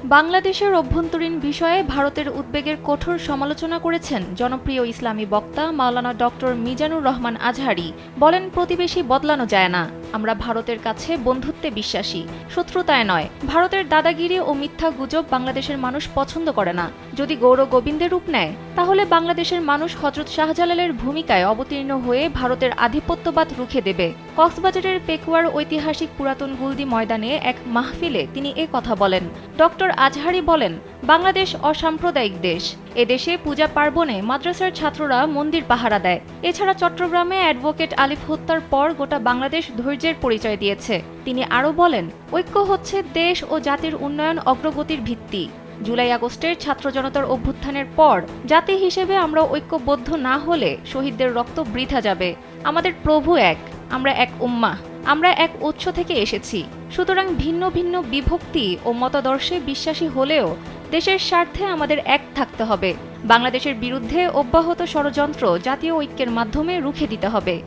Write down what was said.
বাংলাদেশের অভ্যন্তরীণ বিষয়ে ভারতের উদ্বেগের কঠোর সমালোচনা করেছেন জনপ্রিয় ইসলামী বক্তা মাওলানা ডক্টর মিজানুর রহমান আজহারী। বলেন, প্রতিবেশী বদলানো যায় না। আমরা ভারতের কাছে বন্ধুত্বে বিশ্বাসী, শত্রুতায় নয়। ভারতের দাদাগিরি ও মিথ্যা গুজব বাংলাদেশের মানুষ পছন্দ করে না। যদি গৌর গোবিন্দের রূপ নেয়, তাহলে বাংলাদেশের মানুষ হযরত শাহজালালের ভূমিকায় অবতীর্ণ হয়ে ভারতের আধিপত্যবাদ রুখে দেবে। কক্সবাজারের পেকুয়ার ঐতিহাসিক পুরাতন গুলদি ময়দানে এক মাহফিলে তিনি এ কথা বলেন। ডক্টর আজহারী বলেন, বাংলাদেশ অসাম্প্রদায়িক দেশ। এদেশে পূজা পার্বণে মাদ্রাসার ছাত্ররা মন্দির পাহারা দেয়। এছাড়া চট্টগ্রামে অ্যাডভোকেট আলিফ হত্যার পর গোটা বাংলাদেশ ধৈর্যের পরিচয় দিয়েছে। তিনি আরও বলেন, ঐক্য হচ্ছে দেশ ও জাতির উন্নয়ন অগ্রগতির ভিত্তি। জুলাই আগস্টের ছাত্র জনতার অভ্যুত্থানের পর জাতি হিসেবে আমরা ঐক্যবদ্ধ না হলে শহীদদের রক্ত বৃথা যাবে। আমাদের প্রভু এক, আমরা এক উম্মাহ, আমরা এক উৎস থেকে এসেছি। সুতরাং ভিন্ন ভিন্ন বিভক্তি ও মতাদর্শে বিশ্বাসী হলেও দেশের স্বার্থে আমাদের এক থাকতে হবে। বাংলাদেশের বিরুদ্ধে অব্যাহত ষড়যন্ত্র জাতীয় ঐক্যের মাধ্যমে রুখে দিতে হবে।